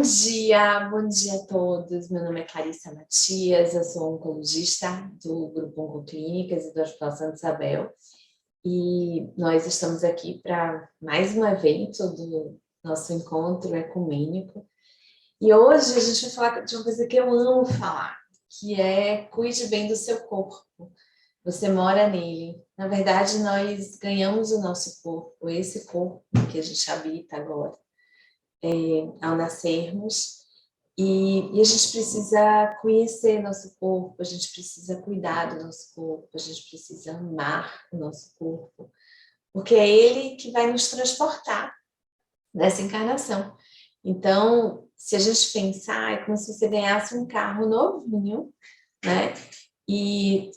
Bom dia a todos. Meu nome é Clarissa Matias, eu sou oncologista do Grupo Oncoclínicas e do Hospital Santa Isabel. E nós estamos aqui para mais um evento do nosso encontro ecumênico. E hoje a gente vai falar de uma coisa que eu amo falar, que é cuide bem do seu corpo. Você mora nele. Na verdade, nós ganhamos o nosso corpo, esse corpo que a gente habita agora, ao nascermos. E a gente precisa conhecer nosso corpo, a gente precisa cuidar do nosso corpo, a gente precisa amar o nosso corpo, porque é ele que vai nos transportar nessa encarnação. Então, se a gente pensar, é como se você ganhasse um carro novinho, né? E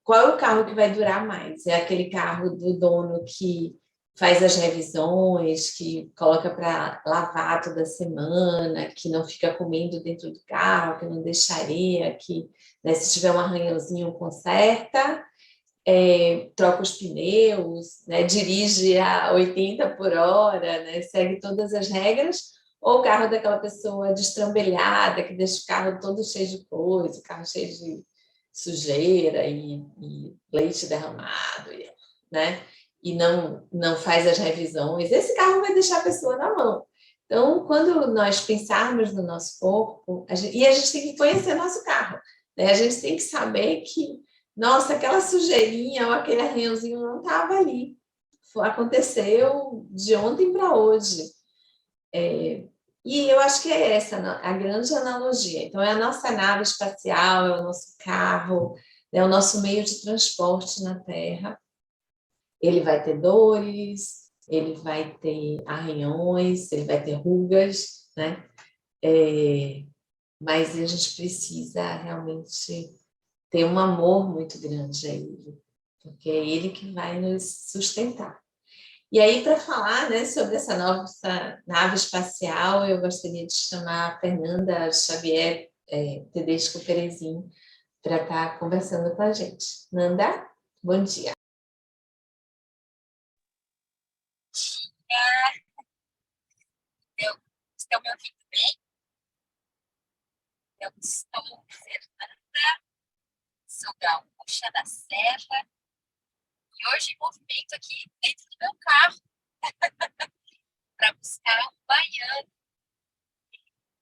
qual é o carro que vai durar mais? É aquele carro do dono que faz as revisões, que coloca para lavar toda semana, que não fica comendo dentro do carro, que não deixa areia, que, né, se tiver um arranhãozinho conserta, troca os pneus, né, dirige a 80 por hora, né, segue todas as regras, ou o carro daquela pessoa destrambelhada, que deixa o carro todo cheio de coisa, o carro cheio de sujeira e leite derramado, né? E não faz as revisões, esse carro vai deixar a pessoa na mão. Então, quando nós pensarmos no nosso corpo, a gente tem que conhecer nosso carro, né? A gente tem que saber que, nossa, aquela sujeirinha ou aquele arranhãozinho não estava ali. Aconteceu de ontem para hoje. E eu acho que é essa a grande analogia. Então, é a nossa nave espacial, é o nosso carro, é o nosso meio de transporte na Terra. Ele vai ter dores, ele vai ter arranhões, ele vai ter rugas, né? Mas a gente precisa realmente ter um amor muito grande a ele, porque é ele que vai nos sustentar. E aí, para falar, né, sobre essa nave espacial, eu gostaria de chamar a Fernanda Xavier Tedesco Perezin para estar conversando com a gente. Nanda, bom dia. Estão me ouvindo bem? Eu estou Fernanda, sou gaúcha da Serra, e hoje movimento aqui dentro do meu carro para buscar um baiano.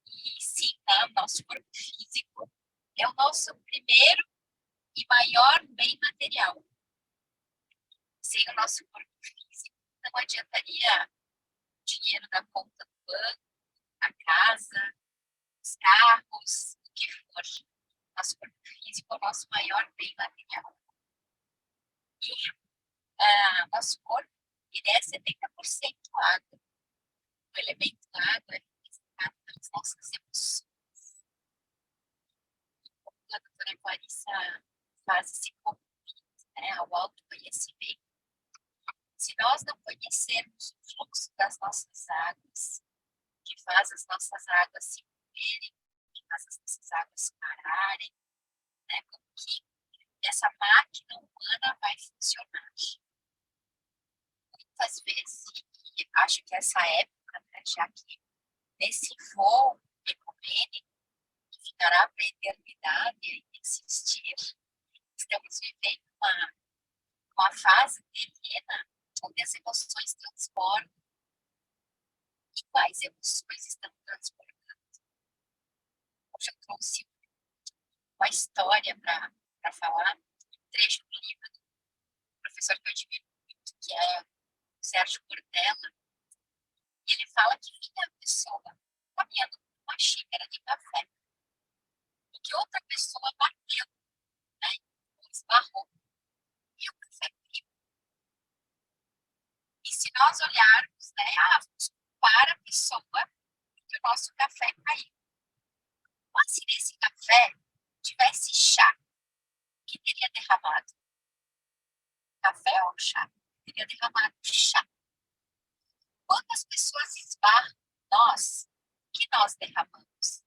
E sim, tá? O nosso corpo físico é o nosso primeiro e maior bem material. Sem o nosso corpo físico, não adiantaria o dinheiro da conta do banco, a casa, os carros, o que for. Nosso corpo físico é o nosso maior bem material. E nosso corpo ele é 70% água. O elemento água é representado pelas nossas emoções. A doutora Clarissa faz esse convite, né, ao autoconhecimento. Se nós não conhecermos o fluxo das nossas águas, que faz as nossas águas se moverem, que faz as nossas águas pararem, né, como que essa máquina humana vai funcionar. Muitas vezes, e acho que essa época, né, já que nesse voo ecumênico, que ficará para a eternidade e existir, estamos vivendo uma fase terrena onde as emoções transbordam. E quais emoções estão transbordando? Hoje eu trouxe uma história para falar, um trecho do livro do professor que eu admiro muito, que é o Sérgio Cortella. E ele fala que vinha a pessoa caminhando com uma xícara de café e que outra pessoa bateu, né, esbarrou e o café caiu. E se nós olharmos, né, vamos culpar a pessoa que o nosso café caiu. Mas se nesse café tivesse chá, o que teria derramado? Café ou chá? Teria derramado chá. Quando as pessoas esbarram nós, o que nós derramamos?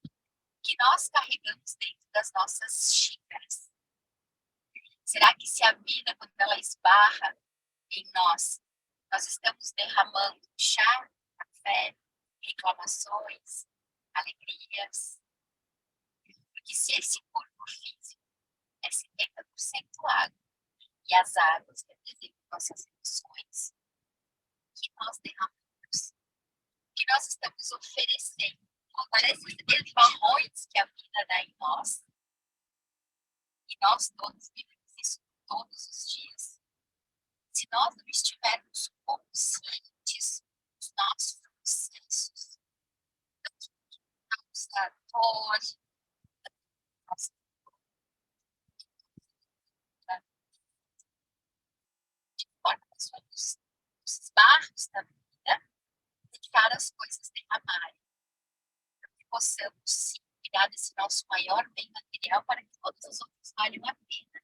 O que nós carregamos dentro das nossas xícaras? Será que se a vida, quando ela esbarra em nós, nós estamos derramando chá, café, reclamações, alegrias. Porque se esse corpo físico é 70% água e as águas representam nossas emoções, que nós derramamos, que nós estamos oferecendo, agora esses esbarrões que a vida dá em nós, e nós todos vivemos isso todos os dias. Se nós não estivermos conscientes dos nossos processos, da nossa dor, da nossa de forma que somos os barros da vida, deixar as coisas derramarem, para que possamos sim cuidar desse nosso maior bem material para que todos os outros valham a pena.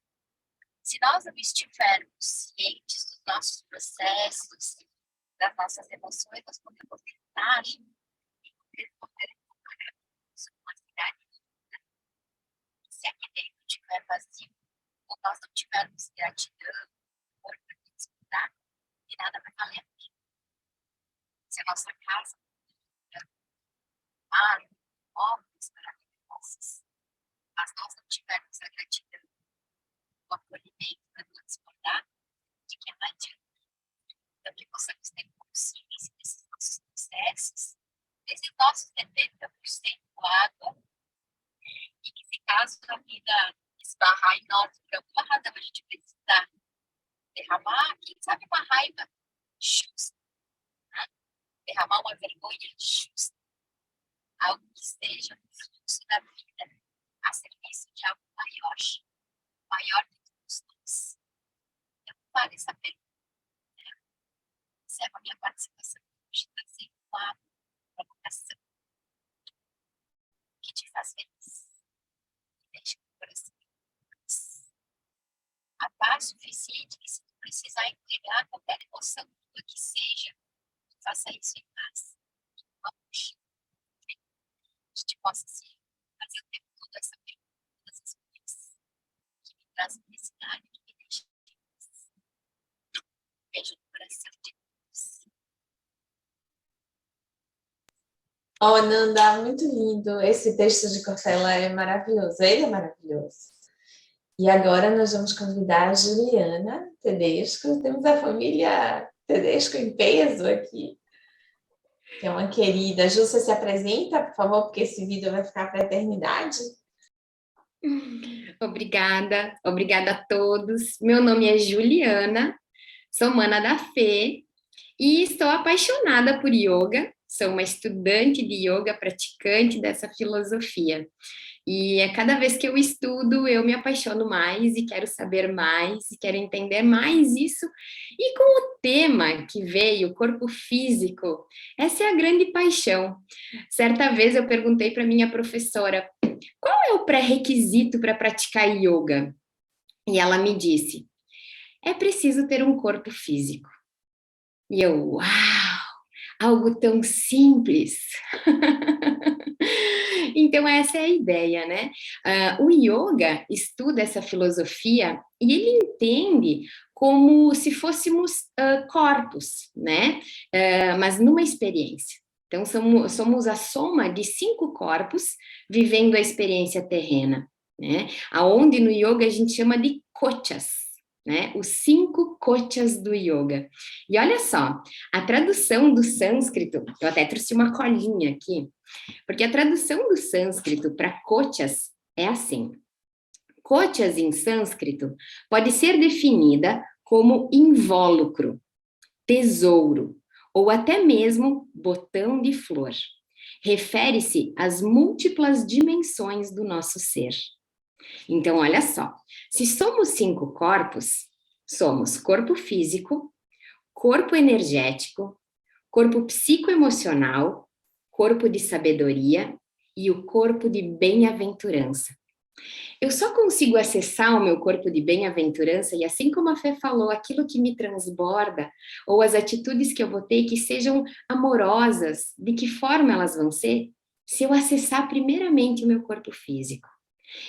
Se nós não estivermos cientes dos nossos processos, das nossas emoções, nós podemos tentar responder uma cidade linda. Se aqui dentro estiver vazio, ou nós não tivermos gratidão, amor para desfrutar, e nada vai valer a pena. Se a nossa casa mar, móveis maravilhosos, mas nós não tivermos a gratidão, o acolhimento para nos desbordar, de que não adianta. Então, que possamos ter consciência desses nossos processos, desses nossos 70% água, e que se caso a vida esbarrar em nós por alguma razão, a gente precisa derramar, quem sabe uma raiva justa, né? Derramar uma vergonha justa, algo que seja um fluxo da vida a serviço de algo maior, maior do que todos nós. Então, vale essa pergunta. Essa é a minha participação hoje, está sendo uma provocação que te faz feliz, que deixa o coração feliz. A paz suficiente que, se tu precisar entregar qualquer emoção tua que seja, faça isso em paz. Vamos. A gente possa se fazer o tempo todo essa pergunta, todas as coisas que me trazem felicidade, que me deixam feliz. Beijo no coração de Deus. Oh, Nanda, muito lindo. Esse texto de Cortella é maravilhoso. Ele é maravilhoso. E agora nós vamos convidar a Juliana Tedesco. Temos a família Tedesco em peso aqui, que é uma querida. Ju, você se apresenta, por favor, porque esse vídeo vai ficar para a eternidade. Obrigada a todos. Meu nome é Juliana, sou mana da Fê e estou apaixonada por yoga. Sou uma estudante de yoga, praticante dessa filosofia. E a cada vez que eu estudo, eu me apaixono mais e quero saber mais e quero entender mais isso. E com o tema que veio, corpo físico, essa é a grande paixão. Certa vez eu perguntei para minha professora, qual é o pré-requisito para praticar yoga? E ela me disse, é preciso ter um corpo físico. E eu, uau, algo tão simples. Então essa é a ideia, né? O yoga estuda essa filosofia e ele entende como se fôssemos corpos, né? Mas numa experiência. Então somos a soma de 5 corpos vivendo a experiência terrena, né? Aonde no yoga a gente chama de kochas, né? Os 5 kochas do yoga. E olha só, a tradução do sânscrito, eu até trouxe uma colinha aqui, porque a tradução do sânscrito para kochas é assim. Kochas em sânscrito pode ser definida como invólucro, tesouro, ou até mesmo botão de flor. Refere-se às múltiplas dimensões do nosso ser. Então, olha só, se somos 5 corpos, somos corpo físico, corpo energético, corpo psicoemocional, corpo de sabedoria e o corpo de bem-aventurança. Eu só consigo acessar o meu corpo de bem-aventurança e, assim como a Fê falou, aquilo que me transborda, ou as atitudes que eu vou ter que sejam amorosas, de que forma elas vão ser? Se eu acessar primeiramente o meu corpo físico.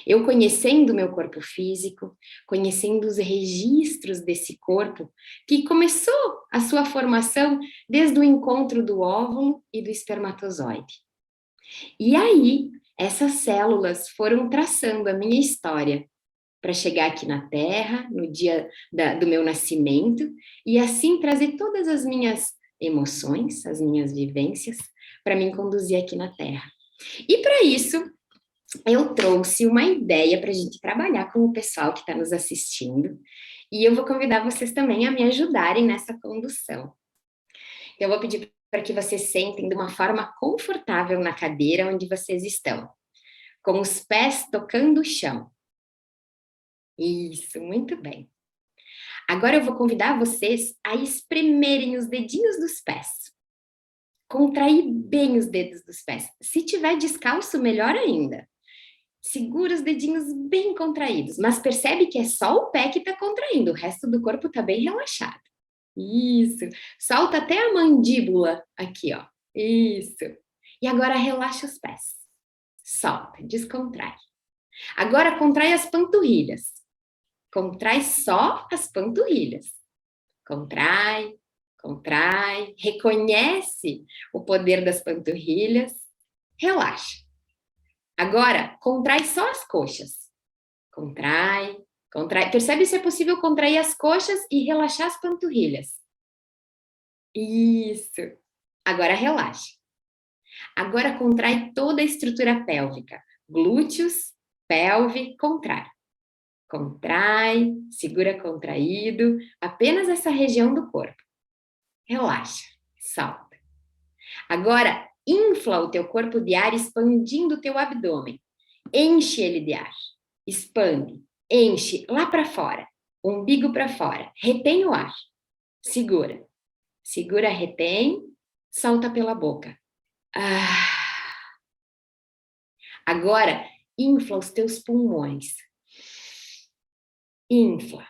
Eu conhecendo o meu corpo físico, conhecendo os registros desse corpo, que começou a sua formação desde o encontro do óvulo e do espermatozoide. E aí, essas células foram traçando a minha história para chegar aqui na Terra, no dia do meu nascimento, e assim trazer todas as minhas emoções, as minhas vivências, para me conduzir aqui na Terra. E para isso, eu trouxe uma ideia para a gente trabalhar com o pessoal que está nos assistindo, e eu vou convidar vocês também a me ajudarem nessa condução. Eu vou pedir para que vocês sentem de uma forma confortável na cadeira onde vocês estão, com os pés tocando o chão. Isso, muito bem. Agora eu vou convidar vocês a espremerem os dedinhos dos pés. Contrair bem os dedos dos pés. Se tiver descalço, melhor ainda. Segura os dedinhos bem contraídos, mas percebe que é só o pé que está contraindo, o resto do corpo está bem relaxado. Isso. Solta até a mandíbula aqui, ó. Isso. E agora relaxa os pés. Solta, descontrai. Agora contrai as panturrilhas. Contrai só as panturrilhas. Contrai, contrai. Reconhece o poder das panturrilhas. Relaxa. Agora, contrai só as coxas. Contrai, contrai. Percebe se é possível contrair as coxas e relaxar as panturrilhas. Isso. Agora relaxa. Agora contrai toda a estrutura pélvica. Glúteos, pelve, contrai. Contrai, segura contraído, apenas essa região do corpo. Relaxa, solta. Agora, infla o teu corpo de ar expandindo o teu abdômen. Enche ele de ar. Expande, enche lá para fora. Umbigo para fora. Retém o ar. Segura. Segura, retém, solta pela boca. Agora, infla os teus pulmões. Infla,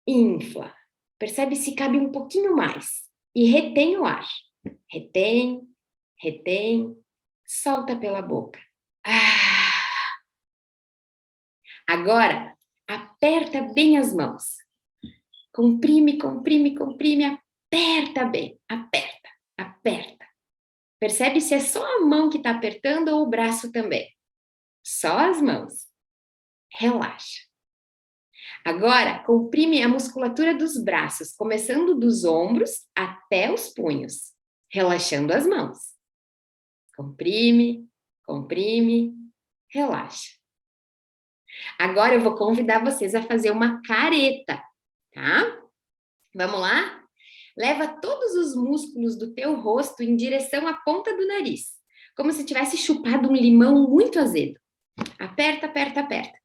infla. Percebe se cabe um pouquinho mais. E retém o ar. Retém, retém, solta pela boca. Agora, aperta bem as mãos. Comprime, comprime, comprime, aperta bem. Aperta, aperta. Percebe se é só a mão que está apertando ou o braço também. Só as mãos. Relaxa. Agora, comprime a musculatura dos braços, começando dos ombros até os punhos, relaxando as mãos. Comprime, comprime, relaxa. Agora eu vou convidar vocês a fazer uma careta, tá? Vamos lá? Leva todos os músculos do teu rosto em direção à ponta do nariz, como se tivesse chupado um limão muito azedo. Aperta, aperta, aperta.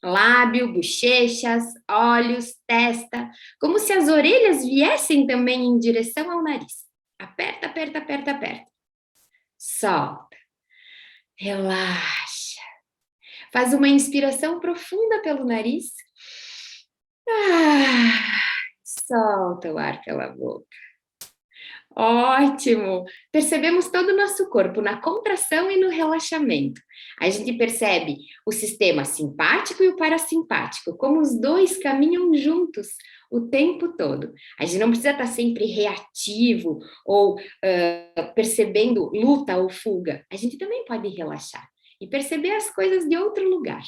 Lábio, bochechas, olhos, testa, como se as orelhas viessem também em direção ao nariz. Aperta, aperta, aperta, aperta. Solta. Relaxa. Faz uma inspiração profunda pelo nariz. Solta o ar pela boca. Ótimo! Percebemos todo o nosso corpo na contração e no relaxamento. A gente percebe o sistema simpático e o parasimpático, como os dois caminham juntos o tempo todo. A gente não precisa estar sempre reativo ou percebendo luta ou fuga. A gente também pode relaxar e perceber as coisas de outro lugar.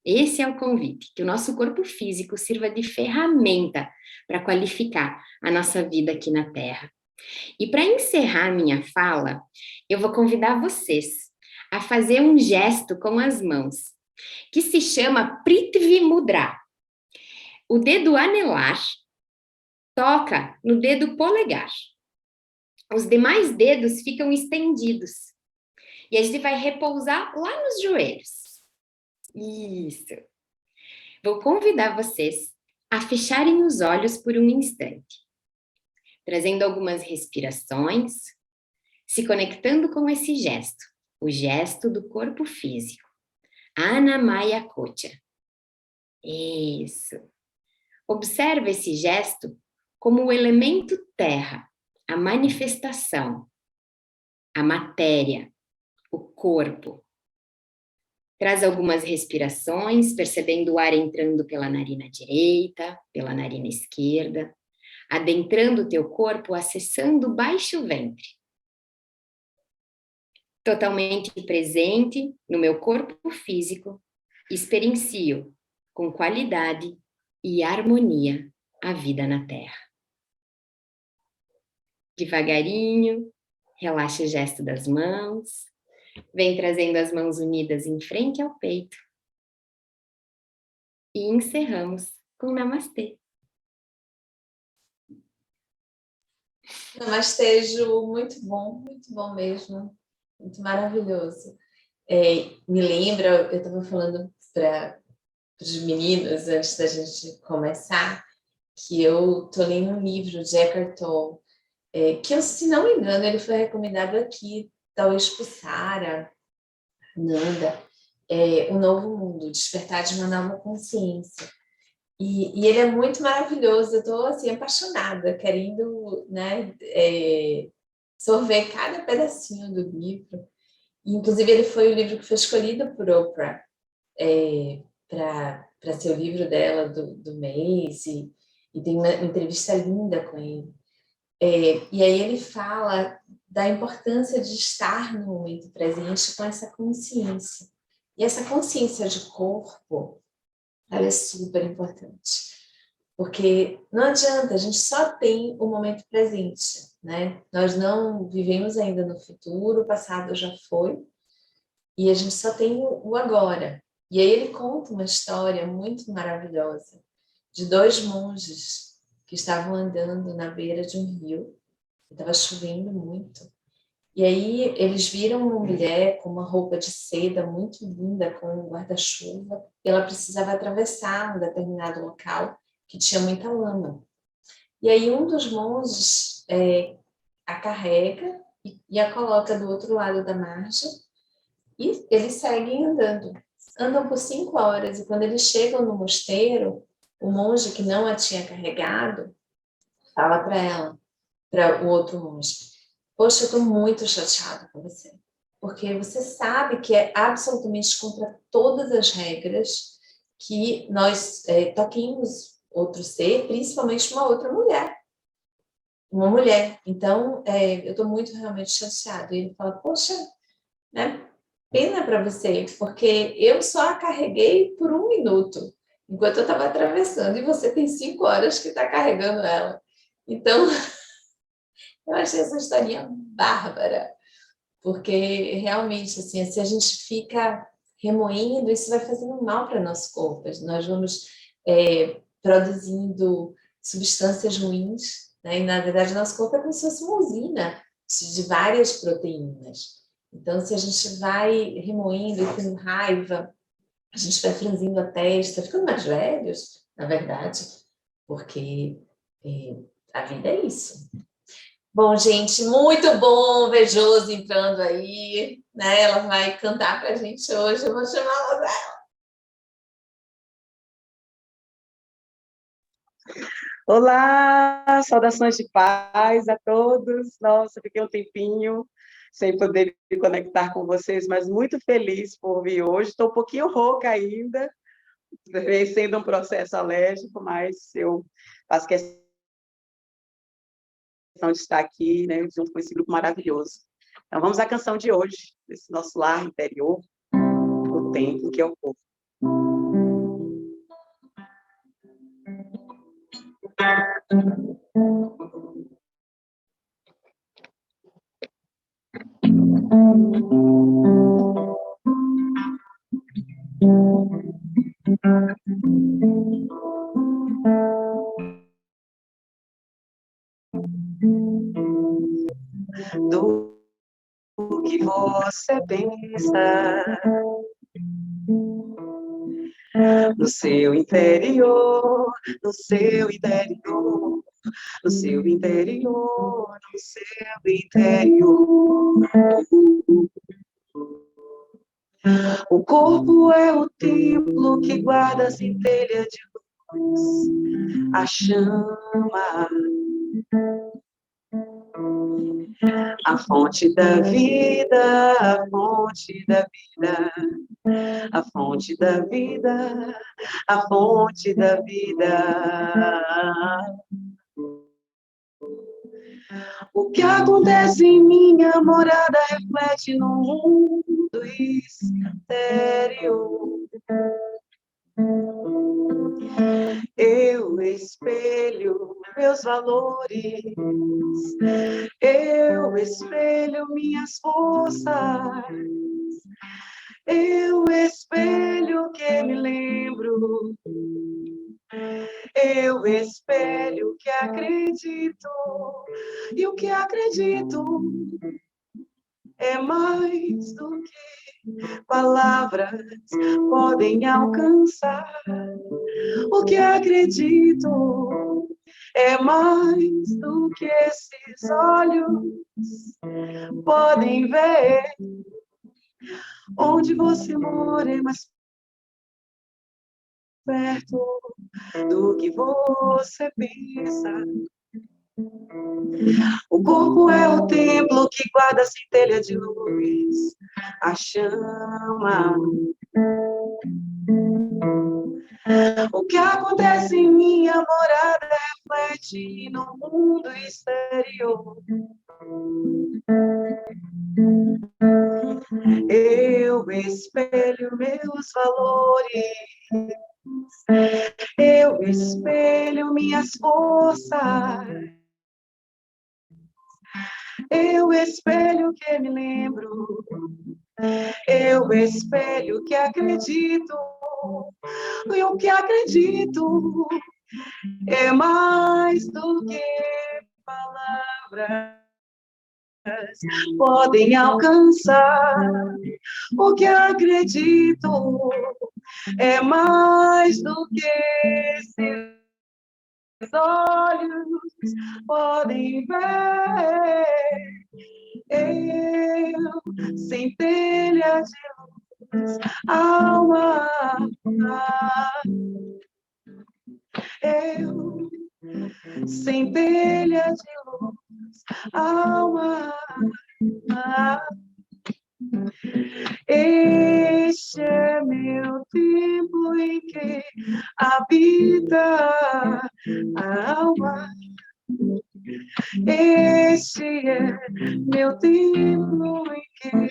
Esse é o convite, que o nosso corpo físico sirva de ferramenta para qualificar a nossa vida aqui na Terra. E para encerrar minha fala, eu vou convidar vocês a fazer um gesto com as mãos, que se chama Prithvi Mudra. O dedo anelar toca no dedo polegar. Os demais dedos ficam estendidos. E a gente vai repousar lá nos joelhos. Isso. Vou convidar vocês a fecharem os olhos por um instante, trazendo algumas respirações, se conectando com esse gesto, o gesto do corpo físico. Anamaya Kocha. Isso. Observe esse gesto como o elemento terra, a manifestação, a matéria, o corpo. Traz algumas respirações, percebendo o ar entrando pela narina direita, pela narina esquerda, adentrando o teu corpo, acessando o baixo ventre. Totalmente presente no meu corpo físico, experiencio com qualidade e harmonia a vida na Terra. Devagarinho, relaxa o gesto das mãos, vem trazendo as mãos unidas em frente ao peito. E encerramos com Namastê. Namastê, Ju, muito bom mesmo, muito maravilhoso. Me lembra, eu estava falando para os meninos antes da gente começar, que eu estou lendo um livro de Eckhart Tolle, que eu, se não me engano, ele foi recomendado aqui, talvez por Sara, Nanda, O Novo Mundo, Despertar de uma Nova Consciência. E ele é muito maravilhoso, eu estou assim, apaixonada, querendo, né, sorver cada pedacinho do livro. E, inclusive, ele foi o livro que foi escolhido por Oprah para ser o livro dela do mês, e tem uma entrevista linda com ele. E aí ele fala da importância de estar no momento presente com essa consciência. E essa consciência de corpo, ela é super importante. Porque não adianta, a gente só tem o momento presente, né? Nós não vivemos ainda no futuro, o passado já foi, e a gente só tem o agora. E aí ele conta uma história muito maravilhosa de dois monges que estavam andando na beira de um rio, estava chovendo muito. E aí eles viram uma mulher com uma roupa de seda muito linda, com um guarda-chuva, e ela precisava atravessar um determinado local que tinha muita lama. E aí um dos monges a carrega e a coloca do outro lado da margem, e eles seguem andando. Andam por 5 horas, e quando eles chegam no mosteiro, o monge que não a tinha carregado fala para o outro monge: poxa, eu estou muito chateado com você, porque você sabe que é absolutamente contra todas as regras que nós toquemos outro ser, principalmente uma outra mulher. Uma mulher. Então, eu estou muito realmente chateado. E ele fala: poxa, né? Pena para você, porque eu só a carreguei por 1 minuto, enquanto eu estava atravessando, e você tem 5 horas que está carregando ela. Então, eu achei essa historinha bárbara, porque realmente, assim, se a gente fica remoendo, isso vai fazendo mal para o nosso corpo. Nós vamos produzindo substâncias ruins, né? E, na verdade, nosso corpo é como se fosse uma usina de várias proteínas. Então, se a gente vai remoendo e tendo raiva, a gente vai franzindo a testa, ficando mais velhos, na verdade, porque a vida é isso. Bom, gente, muito bom ver Josi entrando aí, né? Ela vai cantar para a gente hoje, eu vou chamá-la dela. Olá, saudações de paz a todos. Nossa, fiquei um tempinho sem poder me conectar com vocês, mas muito feliz por vir hoje. Estou um pouquinho rouca ainda, sendo um processo alérgico, mas eu faço questão de estar aqui, né, junto com esse grupo maravilhoso. Então, vamos à canção de hoje, desse nosso lar interior, o templo que é o corpo. Do que você pensa no seu interior, no seu interior, no seu interior, no seu interior. O corpo é o templo que guarda a centelha de luz, a chama. A fonte da vida, a fonte da vida, a fonte da vida, a fonte da vida. O que acontece em minha morada reflete no mundo exterior. Eu espelho meus valores, eu espelho minhas forças, eu espelho o que me lembro, eu espelho o que acredito, e o que acredito é mais do que palavras podem alcançar. O que acredito é mais do que esses olhos podem ver. Onde você mora é mais perto do que você pensa. O corpo é o templo que guarda a centelha de luz, a chama. O que acontece em minha morada reflete no mundo exterior. Eu espelho meus valores, eu espelho minhas forças, eu espelho o que me lembro, eu espelho o que acredito, e o que acredito é mais do que palavras podem alcançar. O que acredito é mais do que esses olhos podem ver. Eu, centelha de luz, alma. Eu, centelha de luz, alma. Este é meu templo em que habita a alma. Este é meu templo em que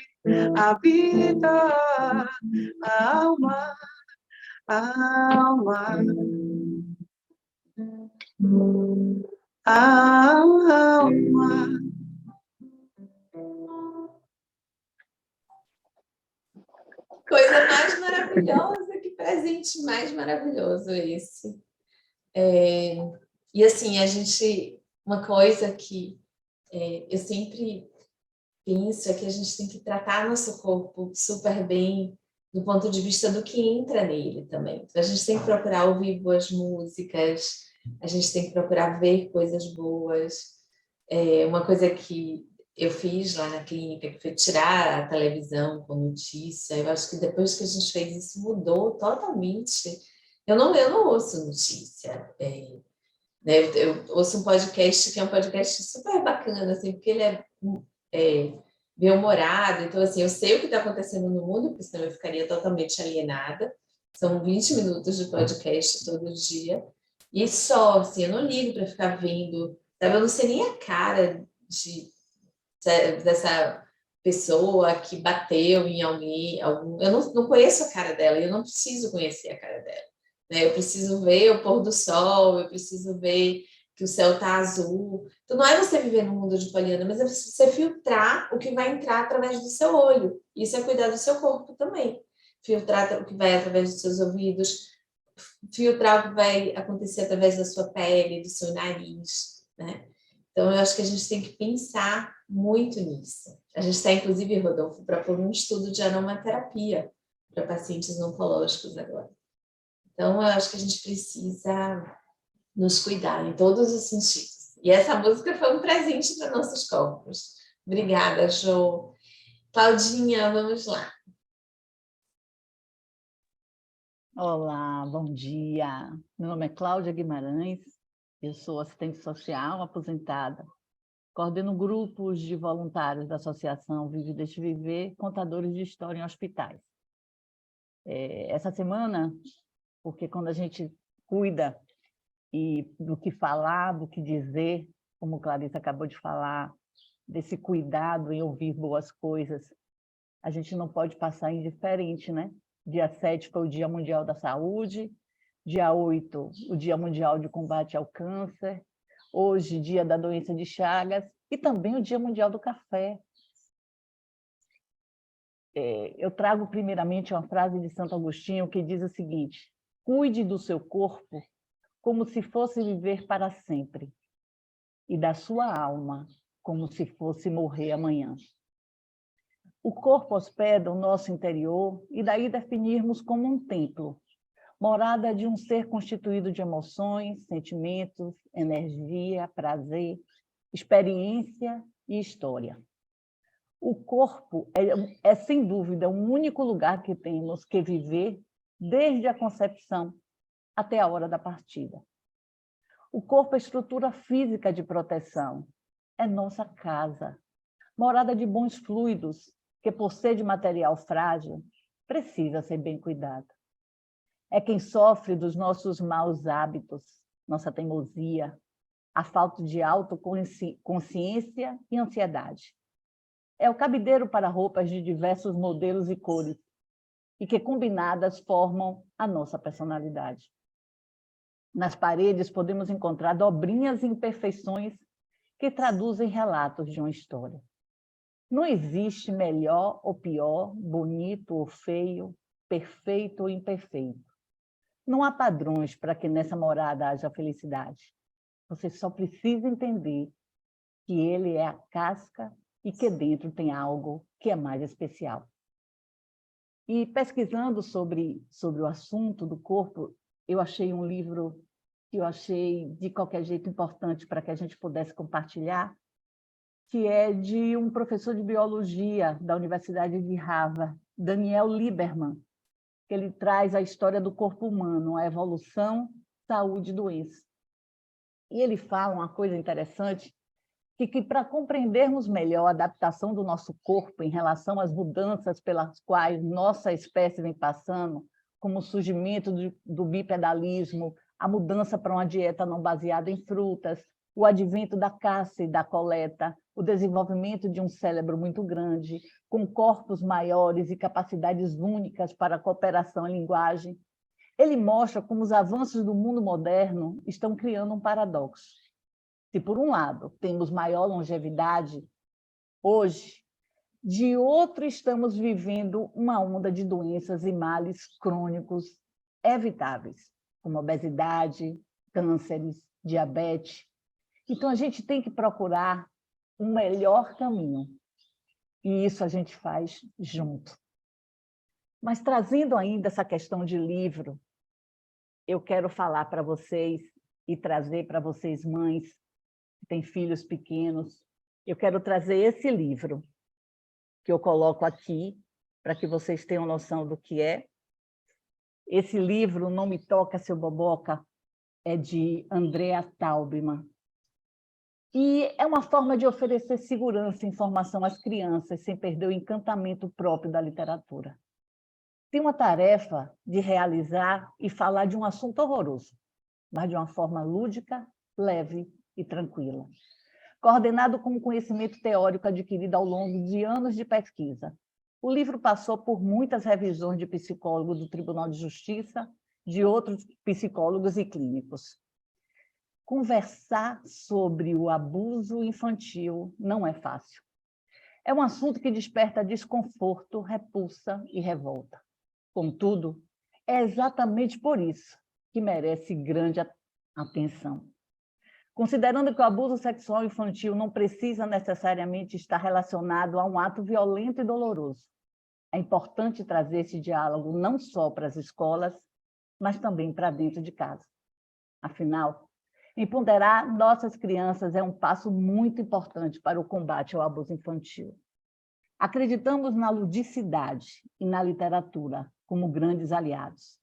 habita a alma, a alma, a alma. Coisa mais maravilhosa, que presente mais maravilhoso esse. E assim, uma coisa que eu sempre penso é que a gente tem que tratar nosso corpo super bem do ponto de vista do que entra nele também. Então, a gente tem que procurar ouvir boas músicas, a gente tem que procurar ver coisas boas. Uma coisa que eu fiz lá na clínica, que foi tirar a televisão com notícia, eu acho que depois que a gente fez isso, mudou totalmente. Eu não ouço notícia, né? Eu ouço um podcast que é um podcast super bacana, assim, porque ele é bem-humorado, então assim, eu sei o que está acontecendo no mundo, porque senão eu ficaria totalmente alienada. São 20 minutos de podcast todo dia, e só, assim, eu não ligo para ficar vendo, sabe? Eu não sei nem a cara dessa pessoa que bateu em alguém, eu não conheço a cara dela, e eu não preciso conhecer a cara dela, né? Eu preciso ver o pôr do sol, eu preciso ver que o céu está azul. Então, não é você viver no mundo de Poliana, mas é você filtrar o que vai entrar através do seu olho. Isso é cuidar do seu corpo também. Filtrar o que vai através dos seus ouvidos, filtrar o que vai acontecer através da sua pele, do seu nariz, né? Então, eu acho que a gente tem que pensar muito nisso. A gente está, inclusive, Rodolfo, para pôr um estudo de aromaterapia para pacientes oncológicos agora. Então, eu acho que a gente precisa nos cuidar em todos os sentidos. E essa música foi um presente para nossos corpos. Obrigada, Jo. Claudinha, vamos lá. Olá, bom dia. Meu nome é Cláudia Guimarães, eu sou assistente social aposentada Coordeno grupos de voluntários da Associação Vive Deixe Viver, contadores de história em hospitais. Essa semana, porque quando a gente cuida do que falar, do que dizer, como Clarice acabou de falar, desse cuidado em ouvir boas coisas, a gente não pode passar indiferente, né? Dia 7 foi o Dia Mundial da Saúde, dia 8, o Dia Mundial de Combate ao Câncer, hoje, Dia da Doença de Chagas, e também o Dia Mundial do Café. Eu trago primeiramente uma frase de Santo Agostinho que diz o seguinte: cuide do seu corpo como se fosse viver para sempre, e da sua alma como se fosse morrer amanhã. O corpo hospeda o nosso interior e daí definirmos como um templo, morada de um ser constituído de emoções, sentimentos, energia, prazer, experiência e história. O corpo é sem dúvida, o único lugar que temos que viver desde a concepção até a hora da partida. O corpo é estrutura física de proteção, é nossa casa, morada de bons fluidos, que por ser de material frágil, precisa ser bem cuidado. É quem sofre dos nossos maus hábitos, nossa teimosia, a falta de autoconsciência e ansiedade. É o cabideiro para roupas de diversos modelos e cores, e que combinadas formam a nossa personalidade. Nas paredes podemos encontrar dobrinhas e imperfeições que traduzem relatos de uma história. Não existe melhor ou pior, bonito ou feio, perfeito ou imperfeito. Não há padrões para que nessa morada haja felicidade. Você só precisa entender que ele é a casca e que dentro tem algo que é mais especial. E pesquisando sobre o assunto do corpo, eu achei um livro que eu achei de qualquer jeito importante para que a gente pudesse compartilhar, que é de um professor de biologia da Universidade de Harvard, Daniel Lieberman, que ele traz a história do corpo humano, a evolução, saúde e doença. E ele fala uma coisa interessante, que para compreendermos melhor a adaptação do nosso corpo em relação às mudanças pelas quais nossa espécie vem passando, como o surgimento do bipedalismo, a mudança para uma dieta não baseada em frutas, o advento da caça e da coleta, o desenvolvimento de um cérebro muito grande, com corpos maiores e capacidades únicas para cooperação e linguagem. Ele mostra como os avanços do mundo moderno estão criando um paradoxo. Se, por um lado, temos maior longevidade, hoje, de outro, estamos vivendo uma onda de doenças e males crônicos evitáveis, como obesidade, cânceres, diabetes. Então, a gente tem que procurar um melhor caminho. E isso a gente faz junto. Mas, trazendo ainda essa questão de livro, eu quero falar para vocês e trazer para vocês, mães, que têm filhos pequenos, eu quero trazer esse livro, que eu coloco aqui, para que vocês tenham noção do que é. Esse livro, Não Me Toca, Seu Boboca, é de Andrea Taubman. E é uma forma de oferecer segurança e informação às crianças, sem perder o encantamento próprio da literatura. Tem uma tarefa de realizar e falar de um assunto horroroso, mas de uma forma lúdica, leve e tranquila. Coordenado com um conhecimento teórico adquirido ao longo de anos de pesquisa. O livro passou por muitas revisões de psicólogos do Tribunal de Justiça, de outros psicólogos e clínicos. Conversar sobre o abuso infantil não é fácil. É um assunto que desperta desconforto, repulsa e revolta. Contudo, é exatamente por isso que merece grande atenção. Considerando que o abuso sexual infantil não precisa necessariamente estar relacionado a um ato violento e doloroso, é importante trazer esse diálogo não só para as escolas, mas também para dentro de casa. Afinal, empoderar nossas crianças é um passo muito importante para o combate ao abuso infantil. Acreditamos na ludicidade e na literatura como grandes aliados.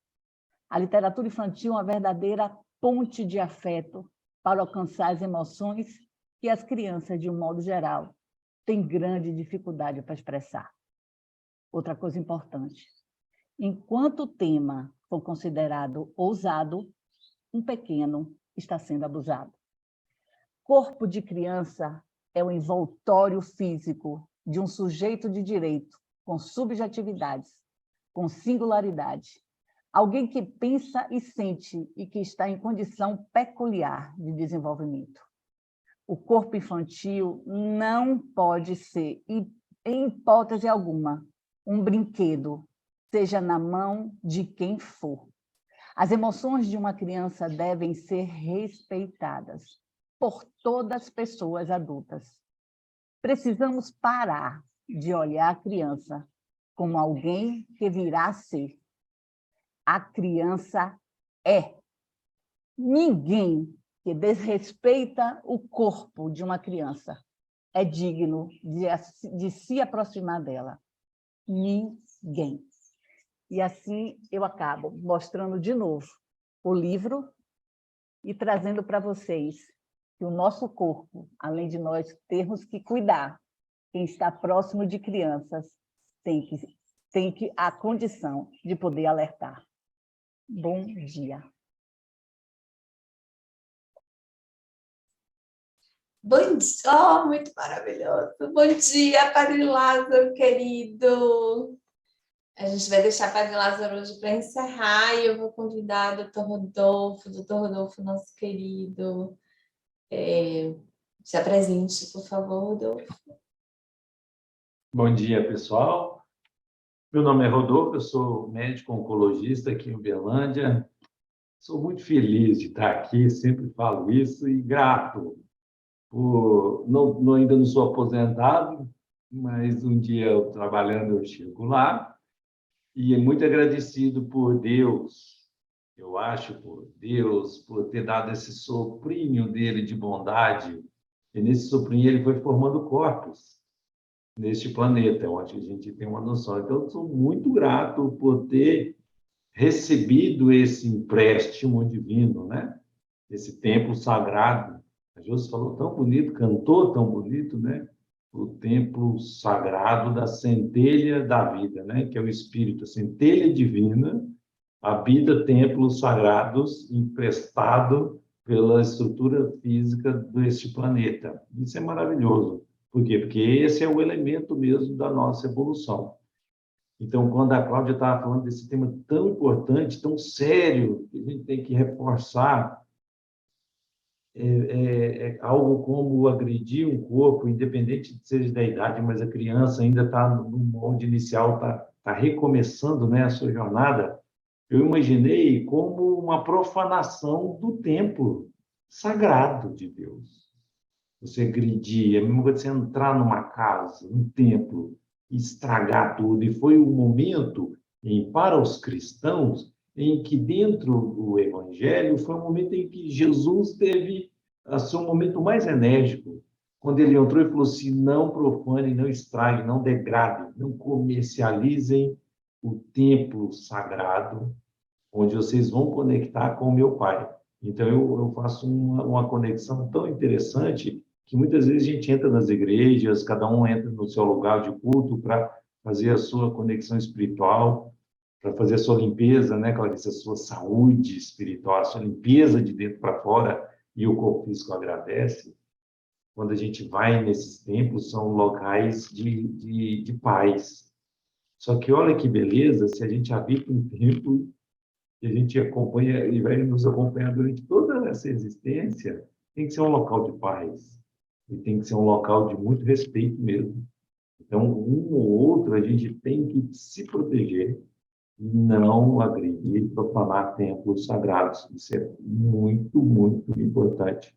A literatura infantil é uma verdadeira ponte de afeto para alcançar as emoções que as crianças, de um modo geral, têm grande dificuldade para expressar. Outra coisa importante, enquanto o tema for considerado ousado, um pequeno está sendo abusado. Corpo de criança é o envoltório físico de um sujeito de direito, com subjetividades, com singularidade. Alguém que pensa e sente e que está em condição peculiar de desenvolvimento. O corpo infantil não pode ser, em hipótese alguma, um brinquedo, seja na mão de quem for. As emoções de uma criança devem ser respeitadas por todas as pessoas adultas. Precisamos parar de olhar a criança como alguém que virá a ser. A criança é. Ninguém que desrespeita o corpo de uma criança é digno de se aproximar dela. Ninguém. E assim eu acabo mostrando de novo o livro e trazendo para vocês que o nosso corpo, além de nós termos que cuidar, quem está próximo de crianças tem a condição de poder alertar. Bom dia. Bom dia, oh, muito maravilhoso. Bom dia, Padre Lázaro, querido. A gente vai deixar Padre Lázaro hoje para encerrar e eu vou convidar o doutor Rodolfo, nosso querido. Se apresente, por favor, Rodolfo. Bom dia, pessoal. Meu nome é Rodolfo, eu sou médico oncologista aqui em Uberlândia. Sou muito feliz de estar aqui, sempre falo isso, e grato. Ainda não sou aposentado, mas um dia eu trabalhando eu chego lá. E muito agradecido por Deus, eu acho, por Deus, por ter dado esse soprinho dele de bondade. E nesse soprinho ele foi formando corpos neste planeta, onde a gente tem uma noção. Então, eu sou muito grato por ter recebido esse empréstimo divino, né? Esse templo sagrado. A Josi falou tão bonito, cantou tão bonito, né? O templo sagrado da centelha da vida, né? Que é o Espírito, a centelha divina, habita templos sagrados emprestado pela estrutura física deste planeta. Isso é maravilhoso. Por quê? Porque esse é o elemento mesmo da nossa evolução. Então, quando a Cláudia estava falando desse tema tão importante, tão sério, que a gente tem que reforçar, algo como agredir um corpo, independente de seja da idade, mas a criança ainda está no molde inicial, está recomeçando, né, a sua jornada. Eu imaginei como uma profanação do templo sagrado de Deus. Você agredir, é a mesma coisa de você entrar numa casa, num templo, estragar tudo. E foi o momento, para os cristãos, em que dentro do Evangelho foi o momento em que Jesus teve o seu momento mais enérgico, quando ele entrou e falou assim: não profanem, não estraguem, não degradem, não comercializem o templo sagrado, onde vocês vão conectar com o meu Pai. Então, eu faço uma conexão tão interessante que muitas vezes a gente entra nas igrejas, cada um entra no seu lugar de culto para fazer a sua conexão espiritual, para fazer a sua limpeza, né, Clarice, a sua saúde espiritual, a sua limpeza de dentro para fora, e o corpo físico agradece. Quando a gente vai nesses templos, são locais de paz. Só que olha que beleza, se a gente habita um templo, que a gente acompanha e vai nos acompanhar durante toda essa existência, tem que ser um local de paz. E tem que ser um local de muito respeito mesmo. Então, um ou outro, a gente tem que se proteger, não agredir, profanar templos sagrados. Isso é muito, muito importante.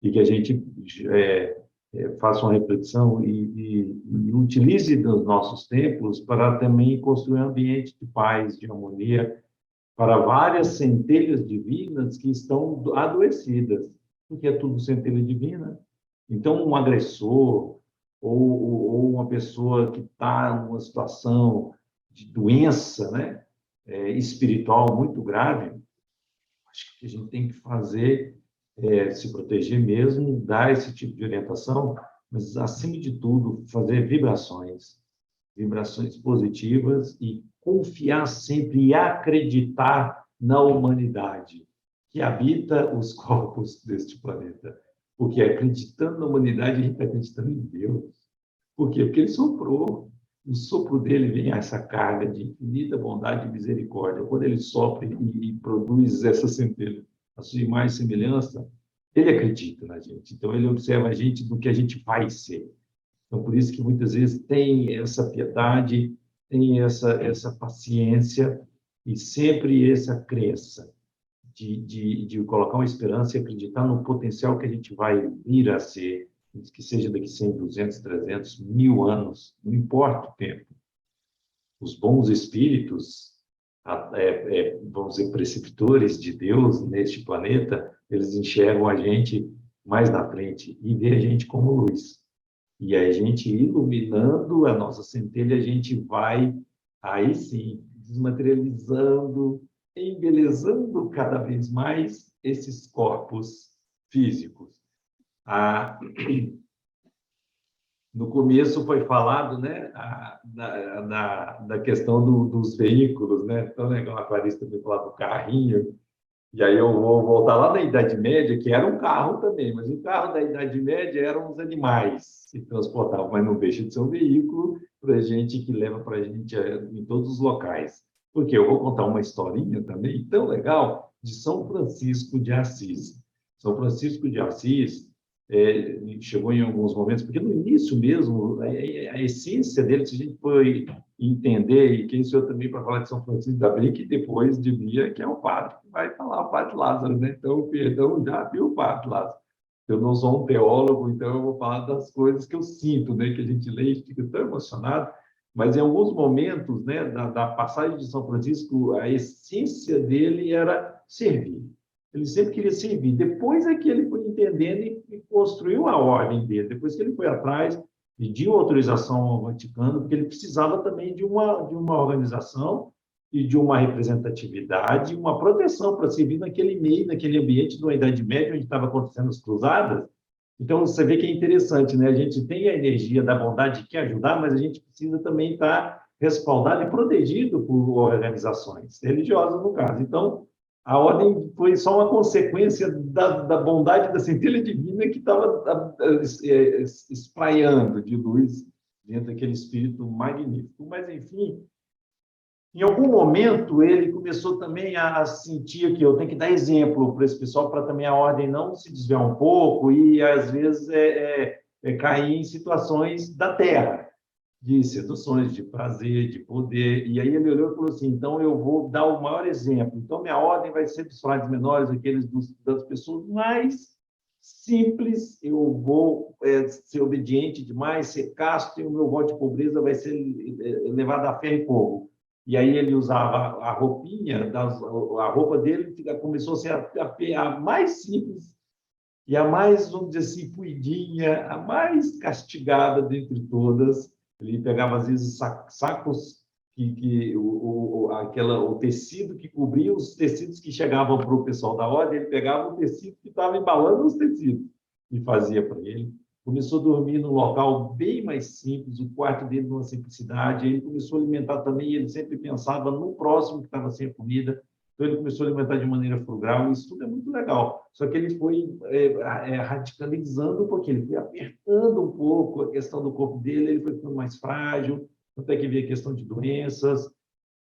E que a gente faça uma reflexão e utilize dos nossos templos para também construir um ambiente de paz, de harmonia, para várias centelhas divinas que estão adoecidas, porque é tudo centelha divina. Então, um agressor ou uma pessoa que está em uma situação de doença, né, espiritual muito grave, acho que a gente tem que fazer se proteger mesmo, dar esse tipo de orientação, mas, acima de tudo, fazer vibrações positivas e confiar sempre e acreditar na humanidade que habita os corpos deste planeta. Porque acreditando na humanidade, a gente está acreditando em Deus. Por quê? Porque ele soprou. O sopro dele vem essa carga de infinita bondade e misericórdia. Quando ele sopra e produz essa centelha, a sua imagem e semelhança, ele acredita na gente. Então, ele observa a gente do que a gente vai ser. Então, por isso que muitas vezes tem essa piedade, tem essa paciência e sempre essa crença de colocar uma esperança e acreditar no potencial que a gente vai vir a ser, que seja daqui 100, 200, 300, 1000 anos, não importa o tempo. Os bons espíritos, vamos dizer, preceptores de Deus neste planeta, eles enxergam a gente mais na frente e vê a gente como luz. E a gente iluminando a nossa centelha, a gente vai, aí sim, desmaterializando, embelezando cada vez mais esses corpos físicos. No começo foi falado, né, da questão dos veículos, né? Tão legal a Clarice também falar do carrinho. E aí eu vou voltar lá na Idade Média, que era um carro também, mas o carro da Idade Média eram os animais que transportavam, mas não deixa de ser um veículo para a gente, que leva para a gente em todos os locais. Porque eu vou contar uma historinha também tão legal de São Francisco de Assis. São Francisco de Assis chegou em alguns momentos, porque no início mesmo, a essência dele, se a gente for entender, e quem sou eu também para falar de São Francisco, ainda bem que depois de mim que é o padre que vai falar, o padre Lázaro, né? Então, o perdão já viu o padre Lázaro. Eu não sou um teólogo, então eu vou falar das coisas que eu sinto, né? Que a gente lê e fica tão emocionado, mas em alguns momentos, né, da passagem de São Francisco, a essência dele era servir. Ele sempre queria servir. Depois é que ele foi entendendo e construiu a ordem dele. Depois que ele foi atrás, pediu autorização ao Vaticano, porque ele precisava também de uma organização e de uma representatividade, uma proteção para servir naquele meio, naquele ambiente de uma Idade Média, onde estava acontecendo as cruzadas. Então, você vê que é interessante, né? A gente tem a energia da bondade que quer ajudar, mas a gente precisa também estar respaldado e protegido por organizações religiosas, no caso. Então, a ordem foi só uma consequência da bondade da centelha divina que estava espraiando de luz dentro daquele espírito magnífico. Mas, enfim, em algum momento ele começou também a sentir que eu tenho que dar exemplo para esse pessoal, para também a ordem não se desviar um pouco e, às vezes, cair em situações da terra, de seduções, de prazer, de poder. E aí ele olhou e falou assim, então eu vou dar o maior exemplo. Então minha ordem vai ser dos frades menores, aqueles das pessoas mais simples, eu vou ser obediente demais, ser casto, e o meu voto de pobreza vai ser levado a ferro e fogo. E aí ele usava a roupinha, a roupa dele começou a ser a mais simples e a mais, vamos dizer assim, puidinha, a mais castigada dentre todas. Ele pegava, às vezes, sacos o tecido que cobria os tecidos que chegavam para o pessoal da ordem, ele pegava o tecido que estava embalando os tecidos e fazia para ele. Começou a dormir num local bem mais simples, o quarto dele numa simplicidade. Ele começou a alimentar também, ele sempre pensava no próximo que estava sem comida. Então, ele começou a alimentar de maneira frugal, isso tudo é muito legal. Só que ele foi radicalizando um pouquinho, ele foi apertando um pouco a questão do corpo dele, ele foi ficando mais frágil, até que veio a questão de doenças.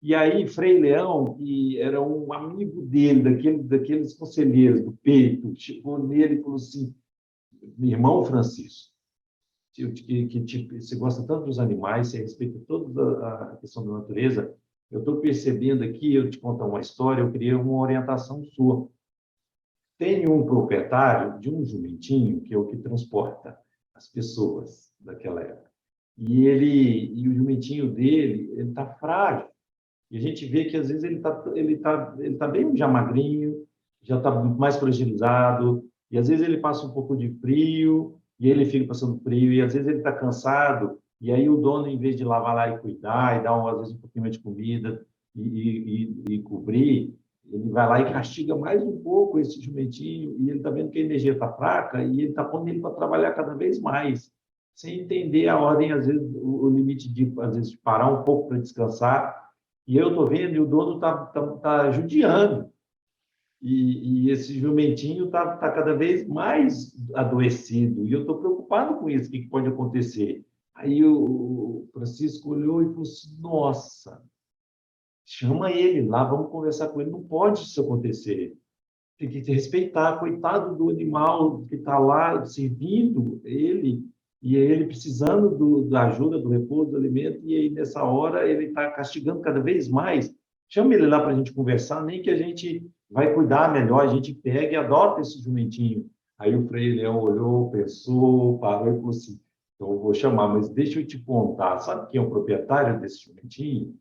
E aí, Frei Leão, que era um amigo dele, daqueles conselheiros do peito, chegou nele e falou assim, irmão Francisco, você gosta tanto dos animais, você respeita toda a questão da natureza, eu estou percebendo aqui, eu te contar uma história, eu queria uma orientação sua. Tem um proprietário de um jumentinho, que é o que transporta as pessoas daquela época. E o jumentinho dele, ele está frágil. E a gente vê que, às vezes, ele tá bem já magrinho, já está mais fragilizado, e, às vezes, ele passa um pouco de frio, e ele fica passando frio, e, às vezes, ele está cansado, e aí o dono, em vez de lavar lá e cuidar, e dar, às vezes, um pouquinho mais de comida e cobrir, ele vai lá e castiga mais um pouco esse jumentinho, e ele está vendo que a energia está fraca, e ele está pondo ele para trabalhar cada vez mais, sem entender a ordem, às vezes, o limite de, às vezes, de parar um pouco para descansar. E eu estou vendo, e o dono está judiando. E esse jumentinho está cada vez mais adoecido. E eu estou preocupado com isso, o que pode acontecer. Aí o Francisco olhou e falou assim, nossa, chama ele lá, vamos conversar com ele. Não pode isso acontecer. Tem que respeitar, coitado do animal que está lá servindo ele, e ele precisando da ajuda, do repouso, do alimento, e aí nessa hora ele está castigando cada vez mais. Chama ele lá para a gente conversar, nem que a gente vai cuidar melhor, a gente pega e adota esse jumentinho. Aí o Frei Leão olhou, pensou, parou e falou assim, então eu vou chamar, mas deixa eu te contar, sabe quem é o proprietário desse jumentinho?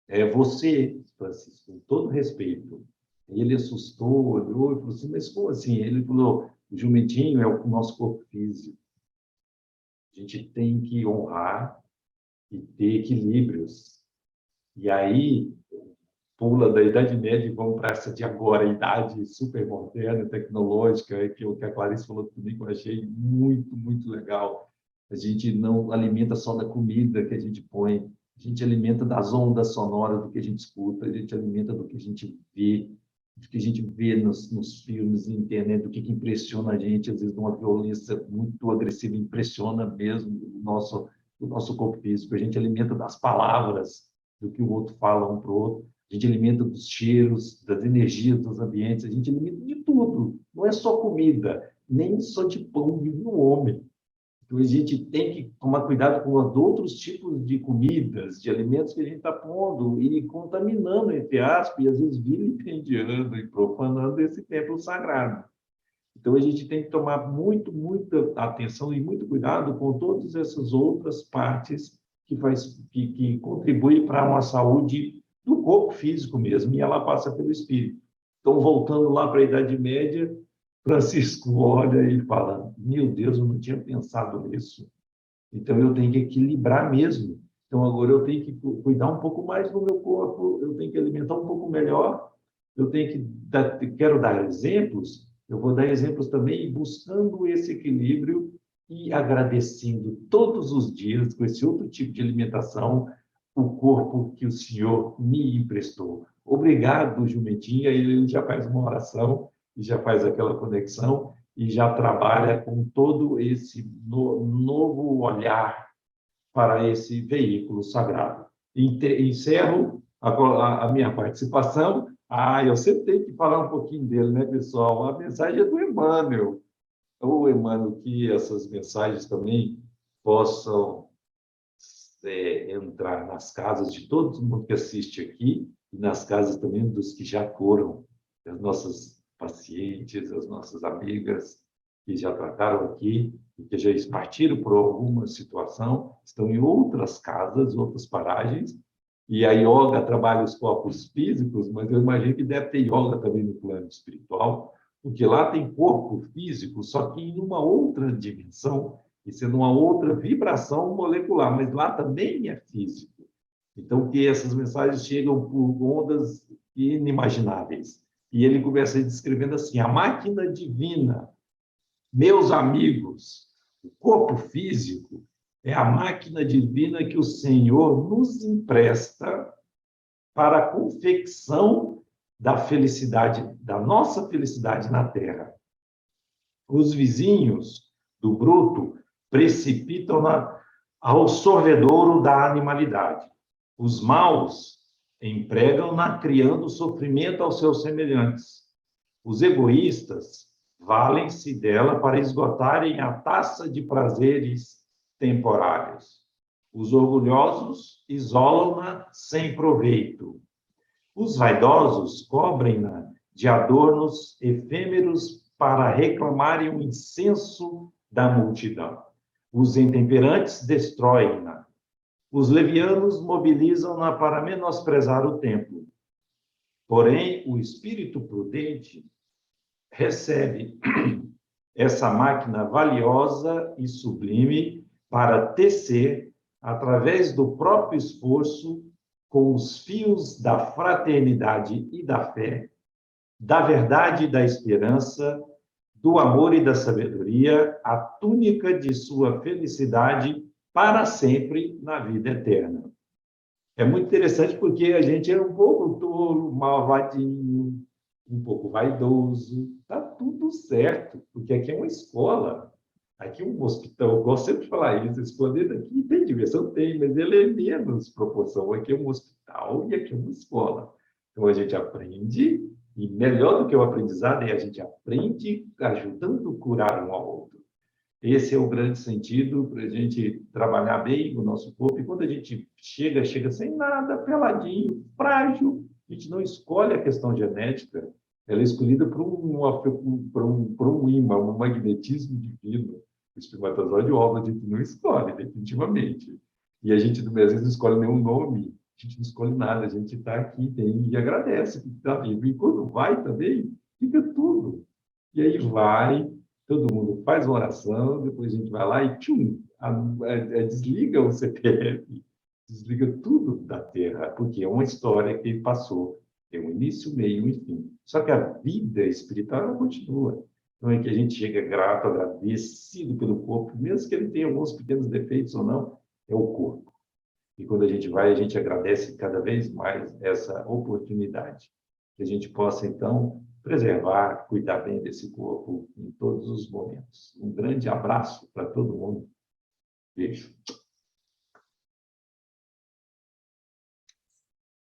É você, Francisco, com todo respeito. E ele assustou, olhou e falou assim, mas como assim? Ele falou, o jumentinho é o nosso corpo físico. A gente tem que honrar e ter equilíbrios. E aí, pula da Idade Média e vamos para essa de agora, idade super moderna, tecnológica, que o que a Clarice falou também, que eu achei muito, muito legal. A gente não alimenta só da comida que a gente põe, a gente alimenta das ondas sonoras do que a gente escuta, a gente alimenta do que a gente vê, do que a gente vê nos filmes, na internet, do que impressiona a gente, às vezes, uma violência muito agressiva, impressiona mesmo o nosso corpo físico. A gente alimenta das palavras, do que o outro fala um para o outro, a gente alimenta dos cheiros, das energias dos ambientes, a gente alimenta de tudo, não é só comida, nem só de pão vive o homem. Então, a gente tem que tomar cuidado com os outros tipos de comidas, de alimentos que a gente está pondo e contaminando, entre aspas, e às vezes vilipendiando e profanando esse templo sagrado. Então, a gente tem que tomar muita atenção e muito cuidado com todas essas outras partes que contribuem para uma saúde do corpo físico mesmo, e ela passa pelo espírito. Então, voltando lá para a Idade Média, Francisco olha e fala, meu Deus, eu não tinha pensado nisso. Então, eu tenho que equilibrar mesmo. Então, agora eu tenho que cuidar um pouco mais do meu corpo, eu tenho que alimentar um pouco melhor, eu tenho que quero dar exemplos, eu vou dar exemplos também buscando esse equilíbrio e agradecendo todos os dias com esse outro tipo de alimentação o corpo que o Senhor me emprestou. Obrigado, jumentinho. Aí ele já faz uma oração e já faz aquela conexão e já trabalha com todo esse novo olhar para esse veículo sagrado. Encerro a minha participação. Eu sempre tenho que falar um pouquinho dele, né, pessoal? A mensagem é do Emmanuel. Emmanuel, que essas mensagens também possam entrar nas casas de todo mundo que assiste aqui e nas casas também dos que já foram, as nossas pacientes, as nossas amigas que já trataram aqui e que já partiram por alguma situação, estão em outras casas, outras paragens, e a yoga trabalha os corpos físicos, mas eu imagino que deve ter yoga também no plano espiritual, porque lá tem corpo físico, só que em uma outra dimensão, e sendo uma outra vibração molecular, mas lá também é físico. Então, que essas mensagens chegam por ondas inimagináveis. E ele começa descrevendo assim, a máquina divina, meus amigos, o corpo físico é a máquina divina que o Senhor nos empresta para a confecção da felicidade, da nossa felicidade na Terra. Os vizinhos do bruto precipitam ao sorvedouro da animalidade. Os maus empregam-na criando sofrimento aos seus semelhantes. Os egoístas valem-se dela para esgotarem a taça de prazeres temporários. Os orgulhosos isolam-na sem proveito. Os vaidosos cobrem-na de adornos efêmeros para reclamarem o incenso da multidão. Os intemperantes destroem-na. Os levianos mobilizam-na para menosprezar o templo. Porém, o espírito prudente recebe essa máquina valiosa e sublime para tecer, através do próprio esforço, com os fios da fraternidade e da fé, da verdade e da esperança, do amor e da sabedoria, a túnica de sua felicidade para sempre na vida eterna. É muito interessante porque a gente é um pouco tolo, malvadinho, um pouco vaidoso. Está tudo certo, porque aqui é uma escola, aqui é um hospital. Eu gosto sempre de falar isso, escolher aqui tem diversão, tem, mas ele é menos proporção. Aqui é um hospital e aqui é uma escola. Então a gente aprende, e melhor do que o aprendizado é a gente aprende ajudando a curar um ao outro. Esse é o grande sentido para a gente trabalhar bem o nosso corpo. E quando a gente chega sem nada, peladinho, frágil, a gente não escolhe a questão genética, ela é escolhida por um imã, um magnetismo divino. O espermatozoide óvulo a gente não escolhe, definitivamente. E a gente, às vezes, não escolhe nenhum nome, a gente não escolhe nada, a gente está aqui e agradece por estar vivo. E quando vai também, fica tudo. E aí vai, todo mundo faz uma oração, depois a gente vai lá e tchum, desliga o CPF, desliga tudo da Terra, porque é uma história que ele passou. Tem um início, meio e fim. Só que a vida espiritual ela continua. Então é que a gente chega grato, agradecido pelo corpo, mesmo que ele tenha alguns pequenos defeitos ou não, é o corpo. E quando a gente vai, a gente agradece cada vez mais essa oportunidade. Que a gente possa, então, preservar, cuidar bem desse corpo em todos os momentos. Um grande abraço para todo mundo. Beijo.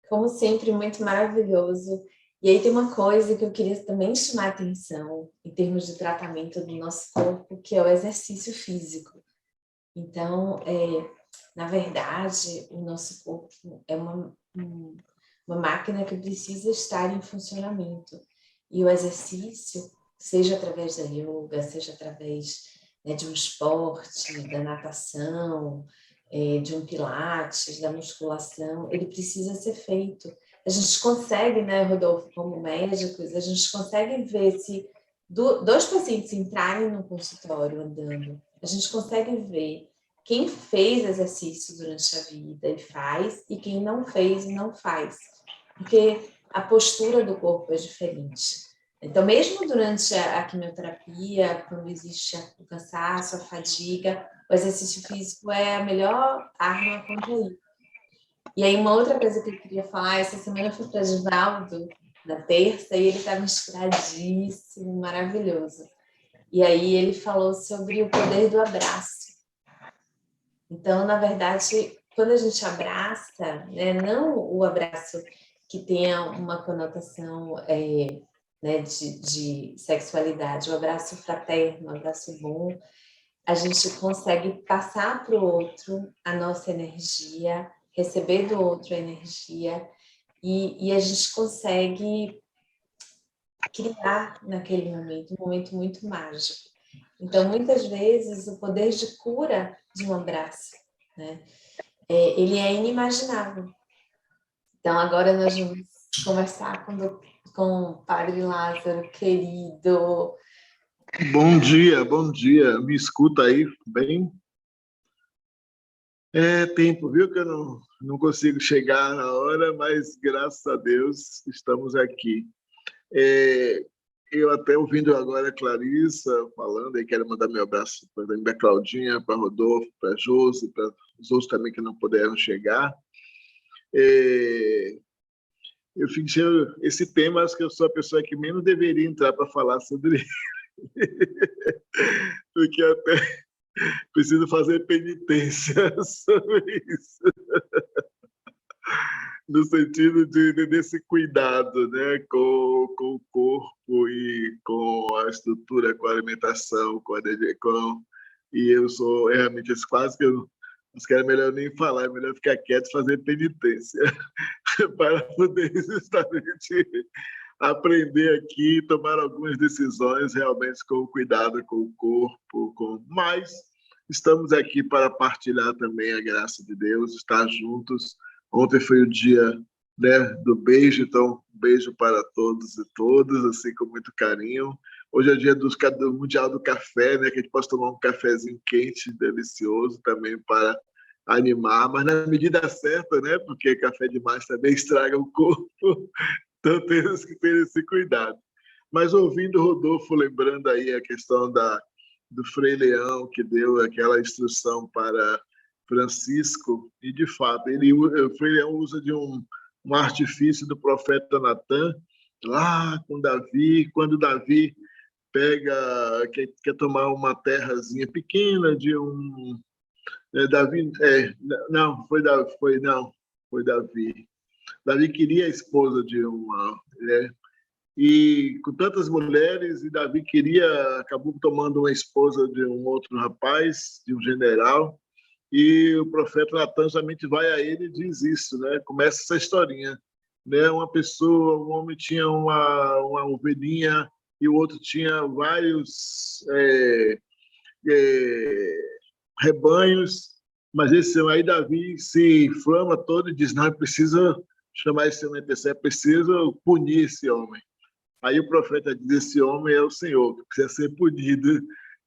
Como sempre, muito maravilhoso. E aí tem uma coisa que eu queria também chamar a atenção em termos de tratamento do nosso corpo, que é o exercício físico. Então, na verdade, o nosso corpo é uma máquina que precisa estar em funcionamento. E o exercício, seja através da yoga, seja através, né, de um esporte, da natação, de um pilates, da musculação, ele precisa ser feito. A gente consegue, né, Rodolfo, como médicos, a gente consegue ver se dois pacientes entrarem no consultório andando, a gente consegue ver quem fez exercício durante a vida e faz, e quem não fez e não faz. Porque a postura do corpo é diferente. Então, mesmo durante a quimioterapia, quando existe o cansaço, a fadiga, o exercício físico é a melhor arma contra isso. E aí, uma outra coisa que eu queria falar, essa semana eu fui para Givaldo, na terça, e ele estava inspiradíssimo, maravilhoso. E aí ele falou sobre o poder do abraço. Então, na verdade, quando a gente abraça, né, não o abraço que tenha uma conotação né, de sexualidade, o abraço fraterno, o abraço bom, a gente consegue passar para o outro a nossa energia, receber do outro a energia, e a gente consegue criar naquele momento, um momento muito mágico. Então, muitas vezes, o poder de cura de um abraço, né, ele é inimaginável. Então, agora nós vamos conversar com o Padre Lázaro, querido. Bom dia. Me escuta aí, bem? É tempo, viu, que eu não consigo chegar na hora, mas graças a Deus estamos aqui. Eu até ouvindo agora a Clarissa falando, e quero mandar meu abraço para a Claudinha, para Rodolfo, para a Josi, para os outros também que não puderam chegar. Eu fiz esse tema, acho que eu sou a pessoa que menos deveria entrar para falar sobre ele, porque até preciso fazer penitência sobre isso, no sentido desse cuidado, né, com o corpo e com a estrutura, com a alimentação, e eu sou realmente quase que eu acho que é melhor nem falar, é melhor ficar quieto e fazer penitência para poder justamente aprender aqui, tomar algumas decisões realmente com cuidado com o corpo, mas estamos aqui para partilhar também a graça de Deus, estar juntos. Ontem foi o dia, né, do beijo, então um beijo para todos e todas, assim, com muito carinho. Hoje é dia do Mundial do Café, né, que a gente possa tomar um cafezinho quente, delicioso também para animar, mas na medida certa, né, porque café demais também estraga o corpo, então temos que ter esse cuidado. Mas ouvindo o Rodolfo, lembrando aí a questão do Frei Leão, que deu aquela instrução para Francisco, e de fato, o Frei Leão usa de um artifício do profeta Natan, lá com Davi, quando Davi quer tomar uma terrazinha pequena de um... Davi, não, foi Davi. Davi queria a esposa de uma... e com tantas mulheres, e Davi acabou tomando uma esposa de um outro rapaz, de um general, e o profeta Natan somente vai a ele e diz isso, né? Começa essa historinha, né? Um homem tinha uma ovelhinha e o outro tinha vários rebanhos, mas aí Davi se inflama todo e diz, não, é preciso chamar esse homem, é preciso punir esse homem. Aí o profeta diz, esse homem é o Senhor, que precisa ser punido,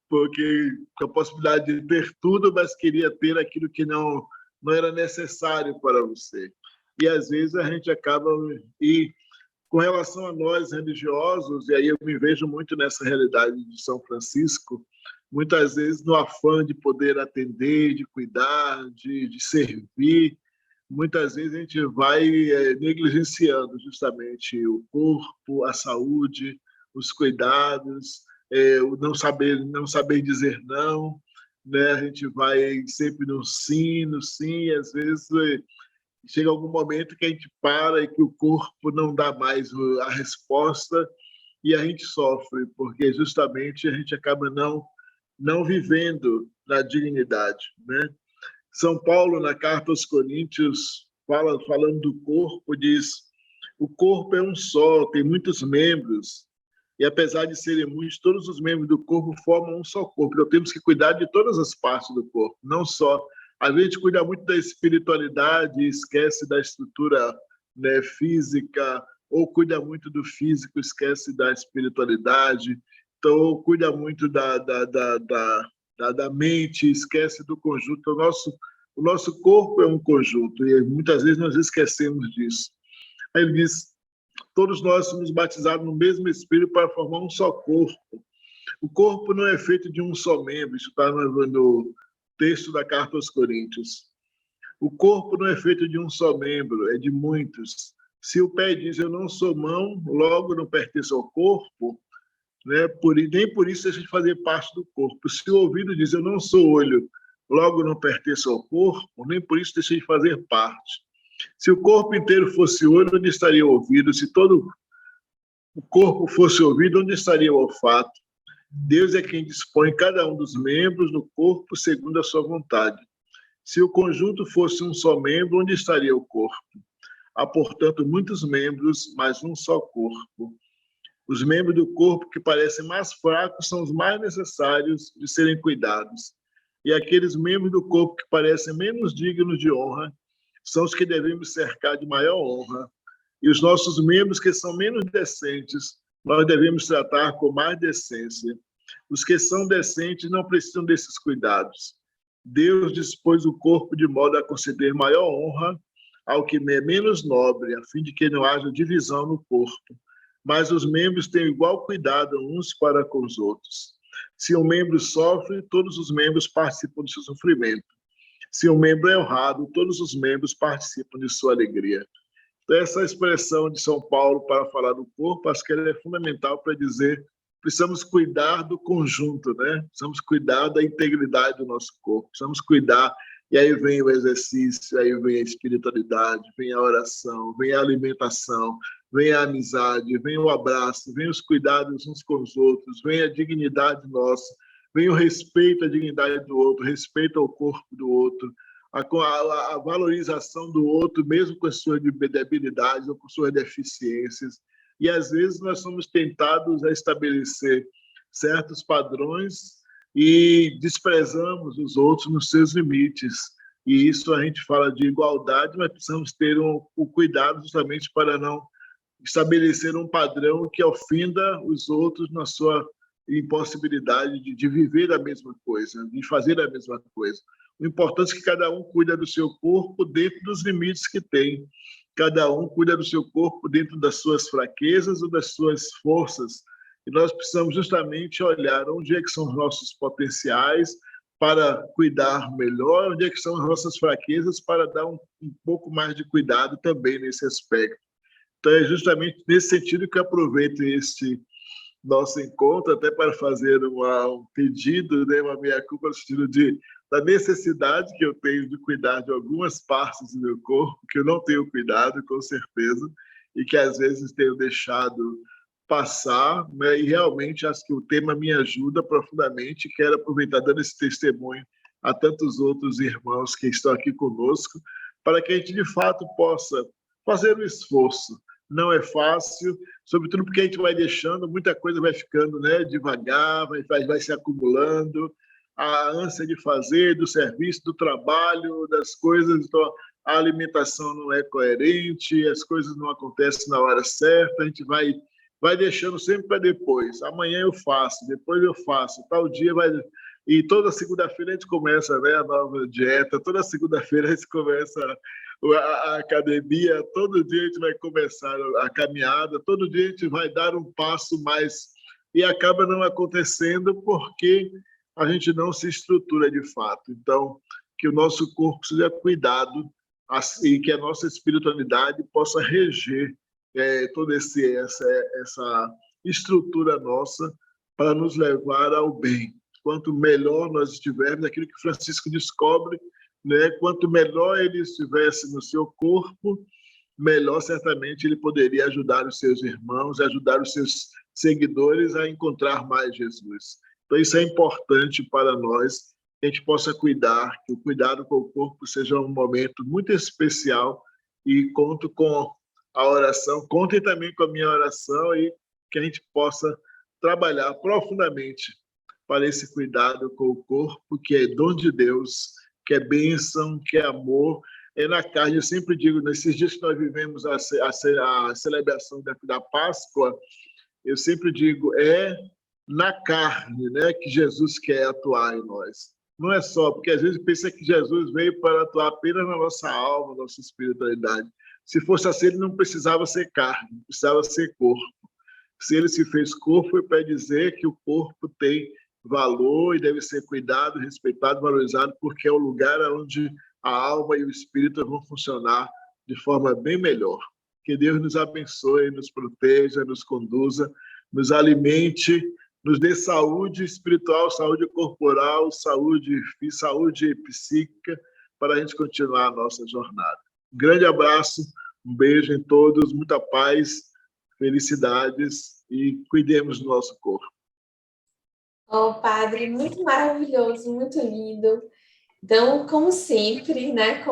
porque com a possibilidade de ter tudo, mas queria ter aquilo que não era necessário para você. E às vezes a gente acaba... E com relação a nós religiosos, e aí eu me vejo muito nessa realidade de São Francisco, muitas vezes no afã de poder atender, de cuidar, de servir, muitas vezes a gente vai negligenciando justamente o corpo, a saúde, os cuidados, o não saber dizer não, né? A gente vai sempre no sim, e às vezes chega algum momento que a gente para e que o corpo não dá mais a resposta e a gente sofre, porque justamente a gente acaba não vivendo na dignidade, né? São Paulo, na carta aos Coríntios, falando do corpo, diz: o corpo é um só, tem muitos membros, e apesar de serem muitos, todos os membros do corpo formam um só corpo. Então temos que cuidar de todas as partes do corpo, não só. Às vezes a gente cuida muito da espiritualidade e esquece da estrutura, né, física, ou cuida muito do físico, esquece da espiritualidade. Então cuida muito da mente, esquece do conjunto. O nosso corpo é um conjunto e muitas vezes nós esquecemos disso. Aí ele diz, todos nós somos batizados no mesmo Espírito para formar um só corpo. O corpo não é feito de um só membro, isso está no texto da carta aos Coríntios. O corpo não é feito de um só membro, é de muitos. Se o pé diz, eu não sou mão, logo não pertence ao corpo, né? Nem por isso deixa de fazer parte do corpo. Se o ouvido diz, eu não sou olho, logo não pertence ao corpo, nem por isso deixa de fazer parte. Se o corpo inteiro fosse olho, onde estaria o ouvido? Se todo o corpo fosse ouvido, onde estaria o olfato? Deus é quem dispõe cada um dos membros do corpo segundo a sua vontade. Se o conjunto fosse um só membro, onde estaria o corpo? Há, portanto, muitos membros, mas um só corpo. Os membros do corpo que parecem mais fracos são os mais necessários de serem cuidados. E aqueles membros do corpo que parecem menos dignos de honra são os que devemos cercar de maior honra. E os nossos membros que são menos decentes, nós devemos tratar com mais decência. Os que são decentes não precisam desses cuidados. Deus dispôs o corpo de modo a conceder maior honra ao que é menos nobre, a fim de que não haja divisão no corpo. Mas os membros têm igual cuidado uns para com os outros. Se um membro sofre, todos os membros participam do seu sofrimento. Se um membro é honrado, todos os membros participam de sua alegria. Então, essa expressão de São Paulo para falar do corpo, acho que ela é fundamental para dizer precisamos cuidar do conjunto, né? Precisamos cuidar da integridade do nosso corpo, precisamos cuidar, e aí vem o exercício, aí vem a espiritualidade, vem a oração, vem a alimentação, vem a amizade, vem o abraço, vem os cuidados uns com os outros, vem a dignidade nossa, vem o respeito à dignidade do outro, respeito ao corpo do outro, a valorização do outro, mesmo com as suas debilidades ou com suas deficiências. E, às vezes, nós somos tentados a estabelecer certos padrões e desprezamos os outros nos seus limites. E isso a gente fala de igualdade, mas precisamos ter o cuidado justamente para não estabelecer um padrão que ofenda os outros na sua impossibilidade de viver a mesma coisa, de fazer a mesma coisa. O importante é que cada um cuida do seu corpo dentro dos limites que tem. Cada um cuida do seu corpo dentro das suas fraquezas ou das suas forças, E nós precisamos justamente olhar onde é que são os nossos potenciais para cuidar melhor, onde é que são as nossas fraquezas para dar um pouco mais de cuidado também nesse aspecto. Então, é justamente nesse sentido que eu aproveito este nosso encontro até para fazer um pedido, né, uma meia-culpa no sentido da necessidade que eu tenho de cuidar de algumas partes do meu corpo, que eu não tenho cuidado, com certeza, e que às vezes tenho deixado passar, né, e realmente acho que o tema me ajuda profundamente. Quero aproveitar dando esse testemunho a tantos outros irmãos que estão aqui conosco, para que a gente de fato possa fazer um esforço. Não é fácil, sobretudo porque a gente vai deixando, muita coisa vai ficando, né, devagar, vai se acumulando, a ânsia de fazer, do serviço, do trabalho, das coisas, então a alimentação não é coerente, as coisas não acontecem na hora certa, a gente vai deixando sempre para depois. Amanhã eu faço, depois eu faço, tal dia vai... E toda segunda-feira a gente começa, né, a nova dieta, toda segunda-feira a gente começa a academia, todo dia a gente vai começar a caminhada, todo dia a gente vai dar um passo mais, e acaba não acontecendo porque a gente não se estrutura de fato. Então, que o nosso corpo seja cuidado e que a nossa espiritualidade possa reger toda essa estrutura nossa para nos levar ao bem. Quanto melhor nós estivermos, aquilo que Francisco descobre, né? Quanto melhor ele estivesse no seu corpo, melhor certamente ele poderia ajudar os seus irmãos, ajudar os seus seguidores a encontrar mais Jesus. Então isso é importante para nós, que a gente possa cuidar, que o cuidado com o corpo seja um momento muito especial, e conto com a oração, contem também com a minha oração, e que a gente possa trabalhar profundamente para esse cuidado com o corpo, que é dom de Deus, que é bênção, que é amor. É na carne, eu sempre digo, nesses dias que nós vivemos a celebração da Páscoa, eu sempre digo, é na carne, né, que Jesus quer atuar em nós. Não é só, porque às vezes pensa que Jesus veio para atuar apenas na nossa alma, na nossa espiritualidade. Se fosse assim, ele não precisava ser carne, precisava ser corpo. Se ele se fez corpo, foi para dizer que o corpo tem valor e deve ser cuidado, respeitado, valorizado, porque é o lugar onde a alma e o espírito vão funcionar de forma bem melhor. Que Deus nos abençoe, nos proteja, nos conduza, nos alimente, nos dê saúde espiritual, saúde corporal, saúde psíquica, para a gente continuar a nossa jornada. Um grande abraço, um beijo em todos, muita paz, felicidades, e cuidemos do nosso corpo. Oh, padre, muito maravilhoso, muito lindo. Então, como sempre, né,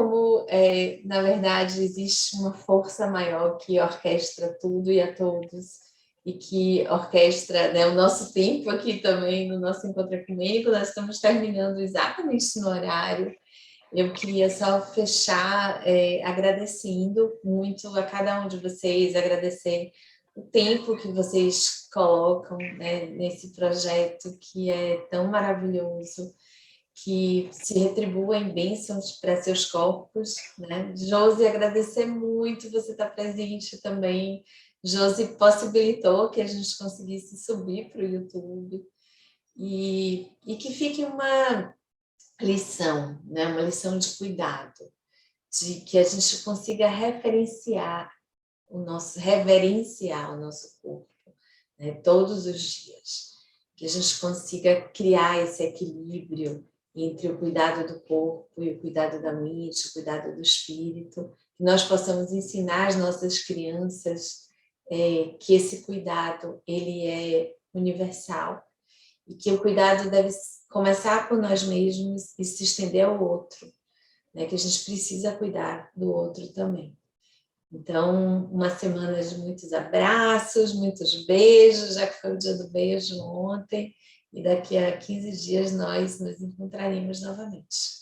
na verdade existe uma força maior que orquestra tudo e a todos, e que orquestra, né, o nosso tempo aqui também, no nosso encontro ecumênico, nós estamos terminando exatamente no horário. Eu queria só fechar agradecendo muito a cada um de vocês, agradecer o tempo que vocês colocam, né, nesse projeto que é tão maravilhoso, que se retribuem bênçãos para seus corpos, né? Josi, agradecer muito você estar presente também. Josi possibilitou que a gente conseguisse subir para o YouTube, e que fique uma lição, né? Uma lição de cuidado, de que a gente consiga reverenciar o nosso corpo, né, todos os dias, que a gente consiga criar esse equilíbrio entre o cuidado do corpo e o cuidado da mente, o cuidado do espírito, que nós possamos ensinar as nossas crianças que esse cuidado ele é universal, e que o cuidado deve começar por nós mesmos e se estender ao outro, né, que a gente precisa cuidar do outro também. Então, uma semana de muitos abraços, muitos beijos, já que foi o dia do beijo ontem, e daqui a 15 dias nós nos encontraremos novamente.